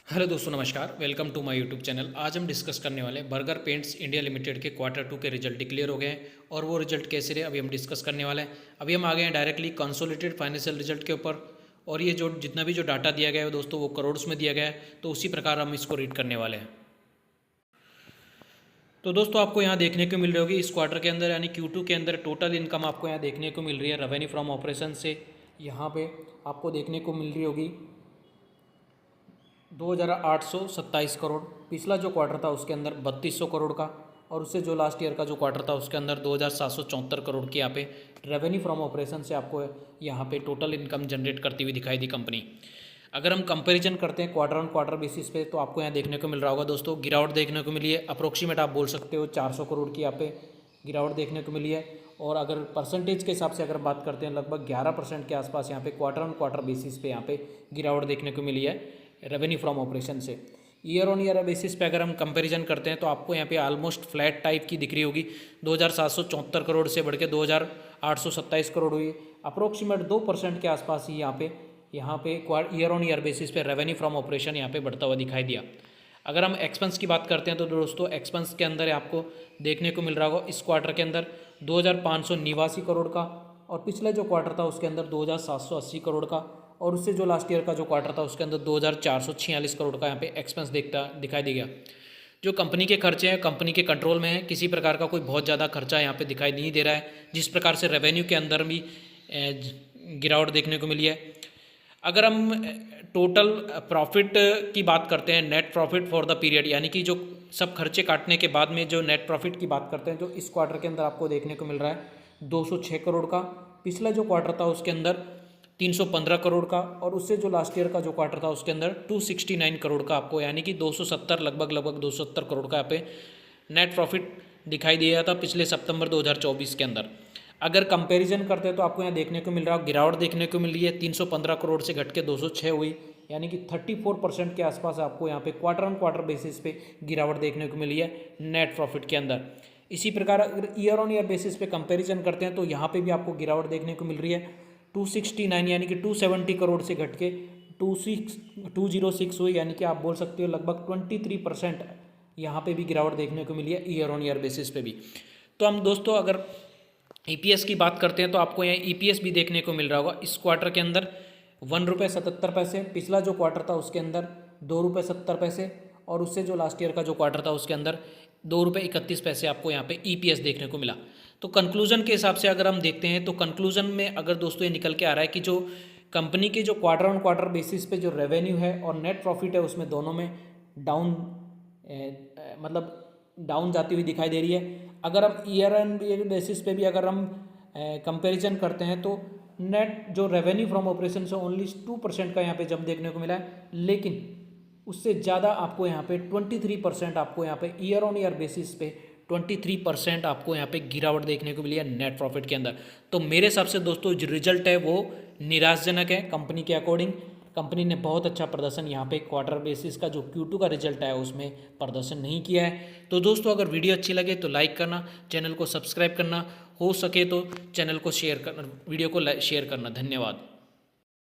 Hello दोस्तों, नमस्कार। Welcome to my YouTube channel. आज हम डिस्कस करने वाले हैं बर्गर पेंट्स इंडिया लिमिटेड के क्वार्टर 2 के रिजल्ट डिक्लेयर हो गए हैं और वो रिजल्ट कैसे रहे अभी हम डिस्कस करने वाले हैं। अभी हम आ गए हैं डायरेक्टली कंसोलिडेटेड फाइनेंशियल रिजल्ट के ऊपर और ये जो जितना भी जो डाटा दिया गया है दोस्तों वो करोड़ में दिया गया है, तो उसी प्रकार हम इसको रीड करने वाले हैं। तो दोस्तों आपको यहाँ देखने को मिल रही होगी इस क्वार्टर के अंदर यानी Q2 के अंदर टोटल इनकम आपको यहाँ देखने को मिल रही है रेवेन्यू फ्रॉम ऑपरेशन से। यहाँ पे आपको देखने को मिल रही होगी 2,827 करोड़। पिछला जो क्वार्टर था उसके अंदर 3,200 करोड़ का और उससे जो लास्ट ईयर का जो क्वार्टर था उसके अंदर 2,774 करोड़ की यहाँ पे रेवेन्यू फ्रॉम ऑपरेशन से आपको यहाँ पे टोटल इनकम जनरेट करती हुई दिखाई दी कंपनी। अगर हम कंपैरिजन करते हैं क्वार्टर ऑन क्वार्टर बेसिस पे तो आपको यहाँ देखने को मिल रहा होगा दोस्तों गिरावट देखने को मिली है। अप्रोक्सीमेट आप बोल सकते हो 400 करोड़ की यहाँ पे गिरावट देखने को मिली है। और अगर परसेंटेज के हिसाब से अगर बात करते हैं लगभग 11% के आसपास यहाँ पे क्वार्टर ऑन क्वार्टर बेसिस पे यहाँ पे गिरावट देखने को मिली है रेवेन्यू फ्रॉम ऑपरेशन से। ईयर ऑन ईयर बेसिस पे अगर हम कंपैरिजन करते हैं तो आपको यहाँ पे ऑलमोस्ट फ्लैट टाइप की दिख रही होगी। 2,774 करोड़ से बढ़ के 2,827 करोड़ हुई। अप्रोक्सीमेट 2% के आसपास ही यहाँ पे ईयर ऑन ईयर बेसिस पे रेवेन्यू फ्रॉम ऑपरेशन यहाँ पे बढ़ता हुआ दिखाई दिया। अगर हम एक्सपेंस की बात करते हैं तो दोस्तों एक्सपेंस के अंदर आपको देखने को मिल रहा होगा इस क्वार्टर के अंदर 2,589 करोड़ का और पिछला जो क्वार्टर था उसके अंदर 2,780 करोड़ का और उससे जो लास्ट ईयर का जो क्वार्टर था उसके अंदर 2,446 करोड़ का यहाँ पे एक्सपेंस दिखाई दे गया। जो कंपनी के खर्चे हैं कंपनी के कंट्रोल में है, किसी प्रकार का कोई बहुत ज़्यादा खर्चा यहाँ पे दिखाई नहीं दे रहा है। जिस प्रकार से रेवेन्यू के अंदर भी गिरावट देखने को मिली है। अगर हम टोटल प्रॉफिट की बात करते हैं net profit for the period यानी कि जो सब खर्चे काटने के बाद में जो नेट प्रॉफिट की बात करते हैं जो इस क्वार्टर के अंदर आपको देखने को मिल रहा है 206 करोड़ का। पिछला जो क्वार्टर था उसके अंदर 315 करोड़ का और उससे जो लास्ट ईयर का जो क्वार्टर था उसके अंदर 269 करोड़ का आपको यानी कि 270 लगभग 270 करोड़ का यहाँ पे नेट प्रॉफिट दिखाई दिया था पिछले सितंबर 2024 के अंदर। अगर कंपैरिजन करते हैं तो आपको यहाँ देखने को मिल रहा है गिरावट देखने को मिल रही है 315 करोड़ से घट के 206 हुई यानी कि 34% के आसपास आपको यहाँ पे क्वार्टर ऑन क्वार्टर बेसिस पे गिरावट देखने को मिली है नेट प्रॉफिट के अंदर। इसी प्रकार अगर ईयर ऑन ईयर बेसिस पे कंपैरिजन करते हैं तो यहाँ पे भी आपको गिरावट देखने को मिल रही है 269 यानी कि 270 करोड़ से घट के 206 हुई यानी कि आप बोल सकते हो लगभग 23% यहाँ पे भी गिरावट देखने को मिली है ईयर ऑन ईयर बेसिस पे भी। तो हम दोस्तों अगर ईपीएस की बात करते हैं तो आपको यहाँ ईपीएस भी देखने को मिल रहा होगा इस क्वार्टर के अंदर 1 रुपये 77 पैसे। पिछला जो क्वार्टर था उसके अंदर 2 रुपये 70 पैसे और उससे जो लास्ट ईयर का जो क्वार्टर था उसके अंदर 2 रुपये 31 पैसे आपको यहाँ पे ईपीएस देखने को मिला। तो कंक्लूजन के हिसाब से अगर हम देखते हैं तो कंक्लूजन में अगर दोस्तों ये निकल के आ रहा है कि जो कंपनी के जो क्वार्टर ऑन क्वार्टर बेसिस पे जो रेवेन्यू है और नेट प्रॉफिट है उसमें दोनों में डाउन मतलब डाउन जाती हुई दिखाई दे रही है। अगर हम ईयर एंड ईयर बेसिस पे भी अगर हम कंपैरिजन करते हैं तो नेट जो रेवेन्यू फ्रॉम ऑपरेशन से ओनली 2% का यहाँ पे जंप देखने को मिला है, लेकिन उससे ज़्यादा आपको यहाँ पे 23% आपको यहाँ पे ईयर ऑन ईयर बेसिस पे 23% आपको यहाँ पे गिरावट देखने को मिली है नेट प्रॉफिट के अंदर। तो मेरे हिसाब से दोस्तों जो रिजल्ट है वो निराशाजनक है कंपनी के अकॉर्डिंग। कंपनी ने बहुत अच्छा प्रदर्शन यहाँ पे क्वार्टर बेसिस का जो Q2 का रिजल्ट है उसमें प्रदर्शन नहीं किया है। तो दोस्तों अगर वीडियो अच्छी लगे तो लाइक करना, चैनल को सब्सक्राइब करना, हो सके तो चैनल को शेयर करना, वीडियो को शेयर करना। धन्यवाद।